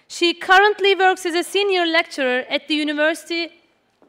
She currently works as a senior lecturer at the University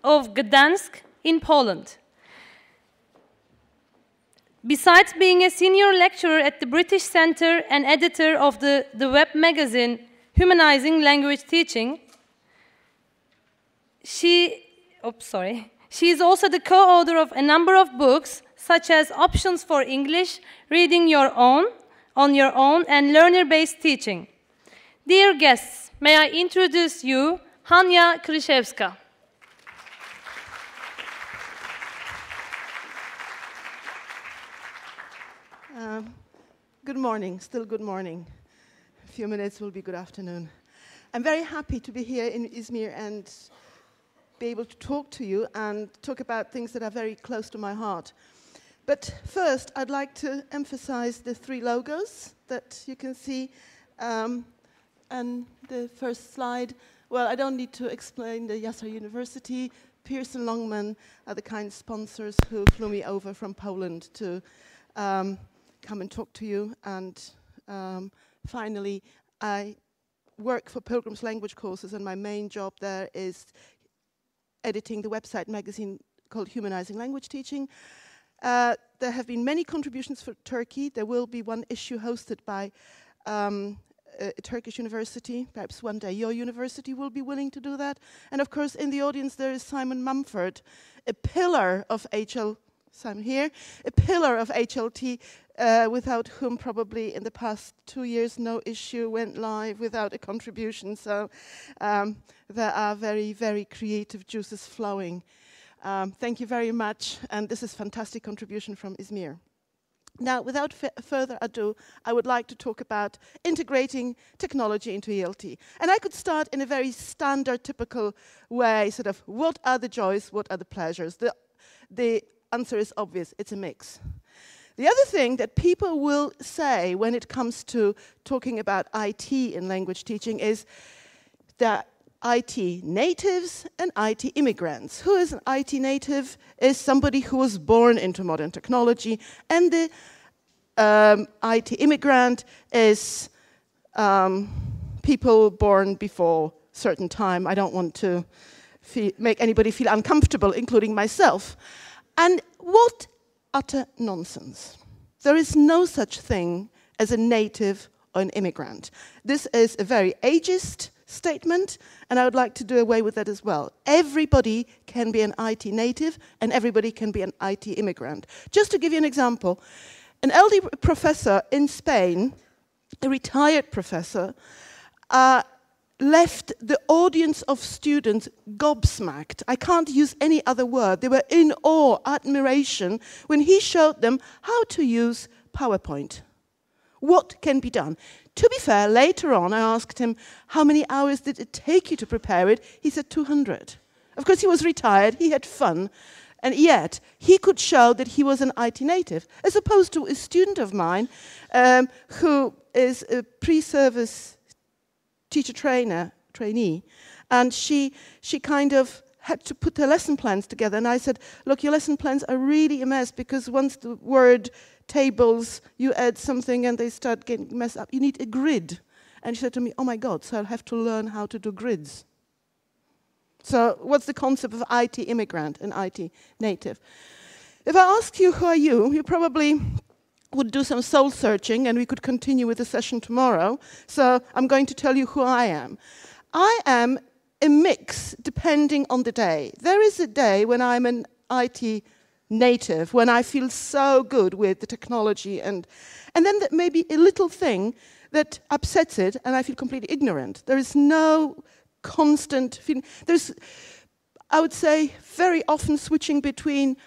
of Gdansk in Poland. Besides being a senior lecturer at the British Centre and editor of the web magazine Humanizing Language Teaching, she is also the co-author of a number of books, such as Options for English, Reading on Your Own, and Learner-Based Teaching. Dear guests, may I introduce you, Hanna Kryszewska. Good morning, still good morning. A few minutes will be good afternoon. I'm very happy to be here in Izmir and be able to talk to you and talk about things that are very close to my heart. But first, I'd like to emphasize the three logos that you can see on the first slide. Well, I don't need to explain the Yasar University. Pearson Longman are the kind sponsors who flew me over from Poland to come and talk to you. And finally, I work for Pilgrim's Language Courses, and my main job there is editing the website magazine called Humanizing Language Teaching. There have been many contributions for Turkey. There will be one issue hosted by a Turkish university. Perhaps one day your university will be willing to do that. And of course, in the audience there is Simon Mumford, a pillar of Simon here, a pillar of HLT, without whom probably in the past 2 years no issue went live without a contribution. So there are very, very creative juices flowing. Thank you very much, and this is a fantastic contribution from Izmir. Now, without further ado, I would like to talk about integrating technology into ELT. And I could start in a very standard, typical way, sort of, what are the joys, what are the pleasures? The answer is obvious, it's a mix. The other thing that people will say when it comes to talking about IT in language teaching is that IT natives and IT immigrants. Who is an IT native? Is somebody who was born into modern technology, and the IT immigrant is people born before certain time. I don't want to make anybody feel uncomfortable, including myself. And what utter nonsense. There is no such thing as a native or an immigrant. This is a very ageist statement, and I would like to do away with that as well. Everybody can be an IT native, and everybody can be an IT immigrant. Just to give you an example, an elderly professor in Spain, a retired professor, left the audience of students gobsmacked. I can't use any other word. They were in awe, admiration, when he showed them how to use PowerPoint. What can be done? To be fair, later on I asked him, how many hours did it take you to prepare it? He said 200. Of course, he was retired, he had fun, and yet he could show that he was an IT native, as opposed to a student of mine who is a pre-service teacher trainee, and she kind of had to put her lesson plans together. And I said, look, your lesson plans are really a mess, because once the word tables, you add something and they start getting messed up. You need a grid. And she said to me, oh my God, so I'll have to learn how to do grids. So what's the concept of IT immigrant and IT native? If I ask you who are you, you probably would do some soul searching, and we could continue with the session tomorrow. So I'm going to tell you who I am. I am a mix depending on the day. There is a day when I'm an IT native, when I feel so good with the technology, and then there may be a little thing that upsets it and I feel completely ignorant. There is no constant feeling. There's, I would say, very often switching between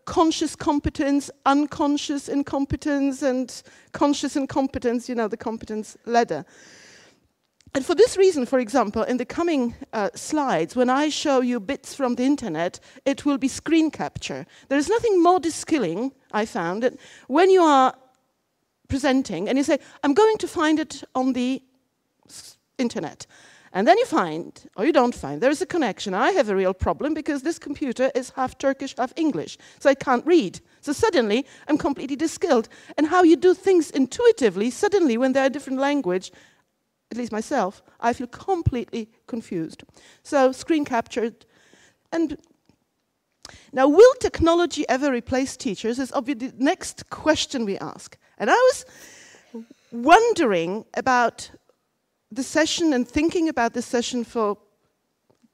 conscious competence, unconscious incompetence, and conscious incompetence, you know, the competence ladder. And for this reason, for example, in the coming slides, when I show you bits from the internet, it will be screen capture. There is nothing more de-skilling, I found, that when you are presenting and you say, I'm going to find it on the internet. And then you find, or you don't find, there is a connection. I have a real problem because this computer is half Turkish, half English, so I can't read. So suddenly, I'm completely de-skilled. And how you do things intuitively, suddenly, when they're a different language, at least myself, I feel completely confused. So screen captured. And now, will technology ever replace teachers is obviously the next question we ask. And I was wondering about the session and thinking about this session for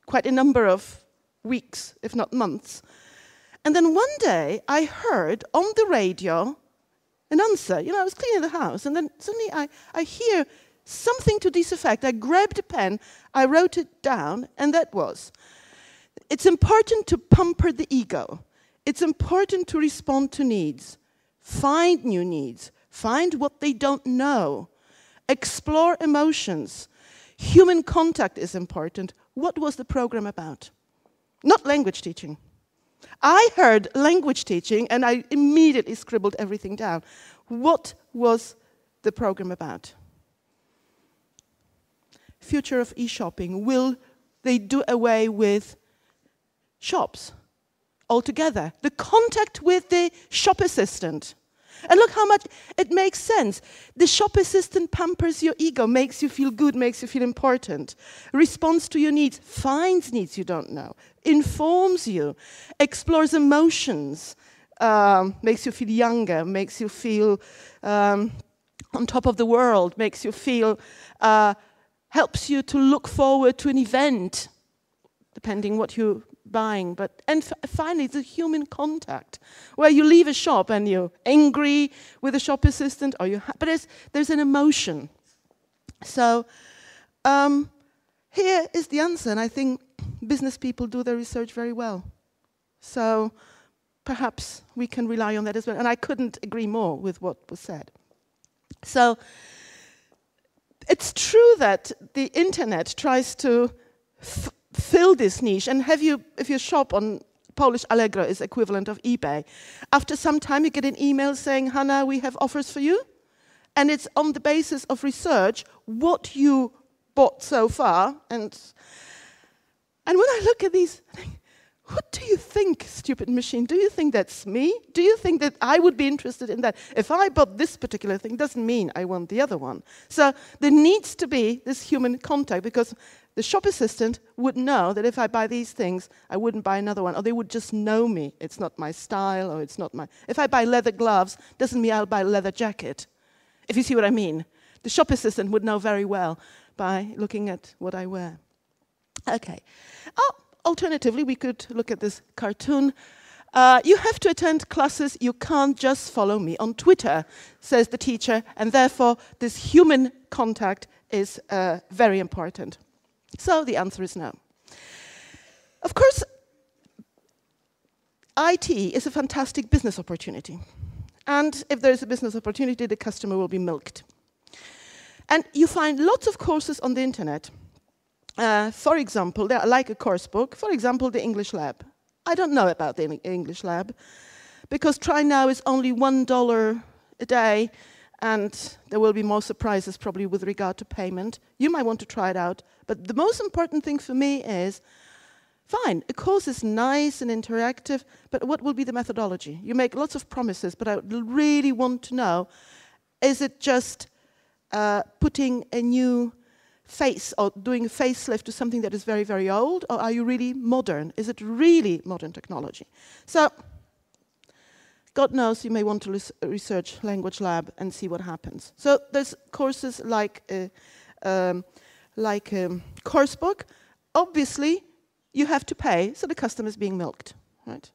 quite a number of weeks, if not months. And then one day I heard on the radio an answer. You know, I was cleaning the house, and then suddenly I hear something to this effect. I grabbed a pen, I wrote it down, and that was, it's important to pamper the ego. It's important to respond to needs, find new needs, find what they don't know, explore emotions. Human contact is important. What was the program about? Not language teaching. I heard language teaching, and I immediately scribbled everything down. What was the program about? Future of e-shopping. Will they do away with shops altogether? The contact with the shop assistant. And look how much it makes sense. The shop assistant pampers your ego, makes you feel good, makes you feel important, responds to your needs, finds needs you don't know, informs you, explores emotions, makes you feel younger, makes you feel on top of the world, makes you feel, helps you to look forward to an event, depending what you're buying. And finally, the human contact, where you leave a shop and you're angry with the shop assistant, or but there's an emotion. So here is the answer, and I think business people do their research very well. So perhaps we can rely on that as well. And I couldn't agree more with what was said. So it's true that the internet tries to fill this niche. And if you shop on Polish Allegro is equivalent of eBay, after some time you get an email saying, Hanna, we have offers for you. And it's on the basis of research, what you bought so far. And when I look at these, I think, what do you think, stupid machine? Do you think that's me? Do you think that I would be interested in that? If I bought this particular thing, doesn't mean I want the other one. So there needs to be this human contact, because the shop assistant would know that if I buy these things, I wouldn't buy another one, or they would just know me. It's not my style, or it's not my... If I buy leather gloves, doesn't mean I'll buy a leather jacket, if you see what I mean. The shop assistant would know very well by looking at what I wear. Okay. Alternatively, we could look at this cartoon. You have to attend classes, you can't just follow me on Twitter, says the teacher, and therefore this human contact is very important. So the answer is no. Of course, IT is a fantastic business opportunity. And if there is a business opportunity, the customer will be milked. And you find lots of courses on the internet. For example, they are like a course book. For example, the English Lab. I don't know about the English Lab, because Try Now is only $1 a day, and there will be more surprises probably with regard to payment. You might want to try it out. But the most important thing for me is, fine, a course is nice and interactive, but what will be the methodology? You make lots of promises, but I really want to know, is it just putting a new face or doing a facelift to something that is very, very old, or are you really modern? Is it really modern technology? So, God knows, you may want to research Language Lab and see what happens. So there's courses like a course book. Obviously, you have to pay, so the customer is being milked, right?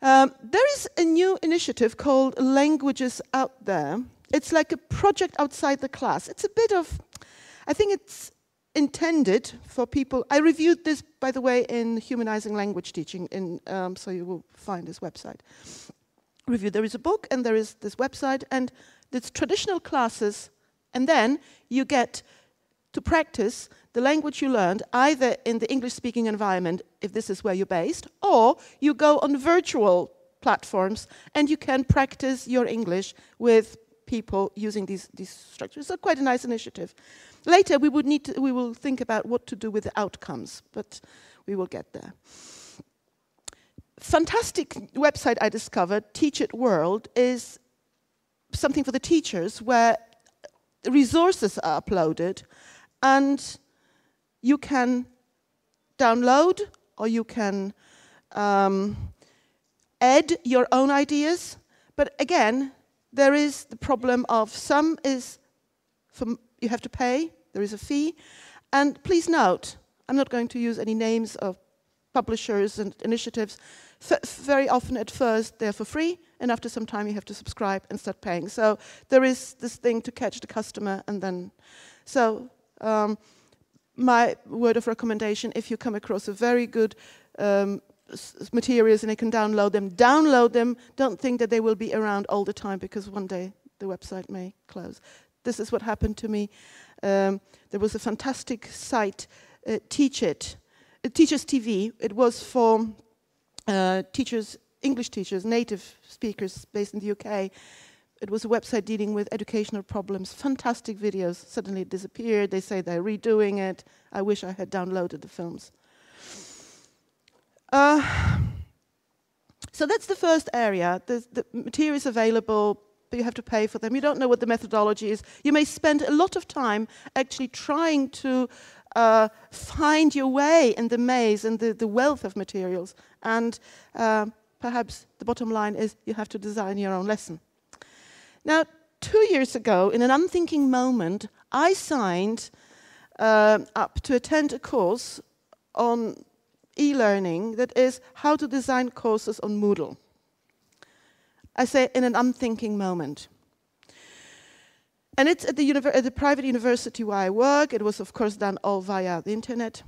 There is a new initiative called Languages Out There. It's like a project outside the class. It's a bit of, I think it's intended for people. I reviewed this, by the way, in Humanizing Language Teaching, so you will find this website. There is a book, and there is this website, and it's traditional classes, and then you get to practice the language you learned, either in the English-speaking environment, if this is where you're based, or you go on virtual platforms, and you can practice your English with people using these structures. So quite a nice initiative. Later, we will think about what to do with the outcomes, but we will get there. Fantastic website I discovered, Teach It World, is something for the teachers where the resources are uploaded, and you can download or you can add your own ideas. But again, there is the problem of some is you have to pay, there is a fee. And please note, I'm not going to use any names of publishers and initiatives. Very often at first they're for free, and after some time you have to subscribe and start paying. So there is this thing to catch the customer, and then, so my word of recommendation, if you come across a very good materials and you can download them. Don't think that they will be around all the time, because one day the website may close. This is what happened to me. There was a fantastic site, Teachers TV. It was for teachers, English teachers, native speakers based in the UK. It was a website dealing with educational problems. Fantastic videos. Suddenly it disappeared. They say they're redoing it. I wish I had downloaded the films. So that's the first area. The material is available, but you have to pay for them. You don't know what the methodology is. You may spend a lot of time actually trying to find your way in the maze and the wealth of materials. And perhaps the bottom line is you have to design your own lesson. Now, 2 years ago, in an unthinking moment, I signed up to attend a course on e-learning that is how to design courses on Moodle. I say in an unthinking moment. And it's at the private university where I work. It was, of course, done all via the internet.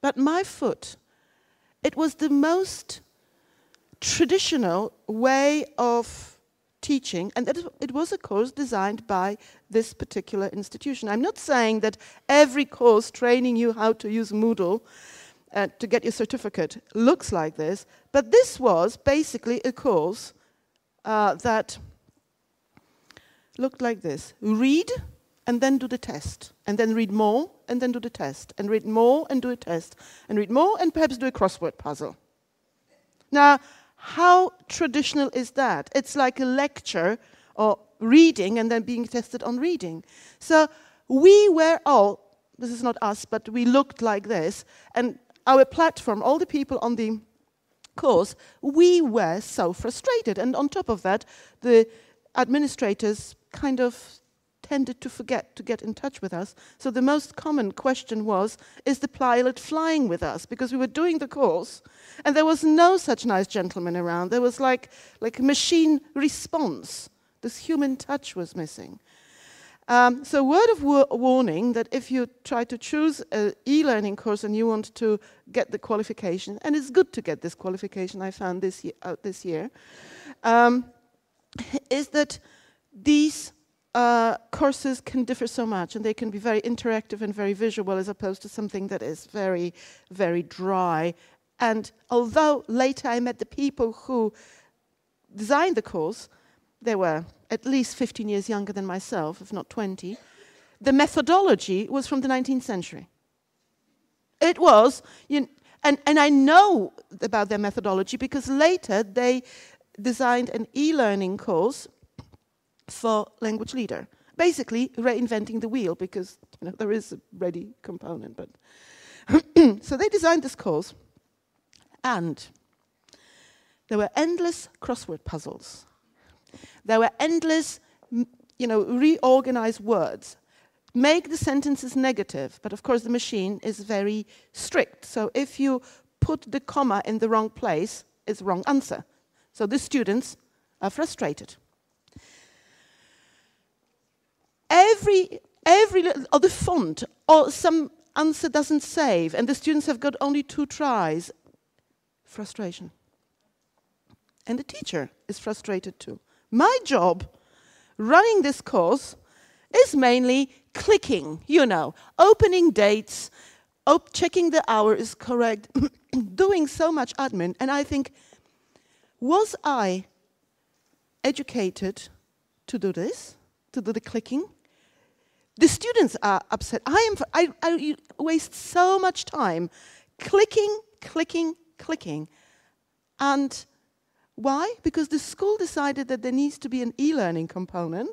But my foot, it was the most traditional way of teaching, and it was a course designed by this particular institution. I'm not saying that every course training you how to use Moodle to get your certificate looks like this, but this was basically a course that looked like this. Read and then do the test, and then read more and then do the test, and read more and do a test, and read more and perhaps do a crossword puzzle. Now, how traditional is that? It's like a lecture or reading and then being tested on reading. So we were all, this is not us, but we looked like this, and our platform, all the people on the course, we were so frustrated. And on top of that, the administrators kind of tended to forget to get in touch with us. So the most common question was, is the pilot flying with us? Because we were doing the course, and there was no such nice gentleman around. There was like a machine response. This human touch was missing. So word of warning that if you try to choose an e-learning course and you want to get the qualification, and it's good to get this qualification, I found this year, is that these courses can differ so much, and they can be very interactive and very visual as opposed to something that is very, very dry. And although later I met the people who designed the course, they were at least 15 years younger than myself, if not 20, the methodology was from the 19th century. It was, and I know about their methodology because later they designed an e-learning course for language leader, basically reinventing the wheel, because there is a ready component. But so they designed this course, and there were endless crossword puzzles. There were endless, reorganized words. Make the sentences negative, but of course the machine is very strict. So if you put the comma in the wrong place, it's the wrong answer. So the students are frustrated. Or the font, or some answer doesn't save, and the students have got only 2 tries. Frustration. And the teacher is frustrated too. My job, running this course, is mainly clicking, opening dates, checking the hour is correct, doing so much admin. And I think, was I educated to do this, to do the clicking? The students are upset. I waste so much time clicking. And why? Because the school decided that there needs to be an e-learning component.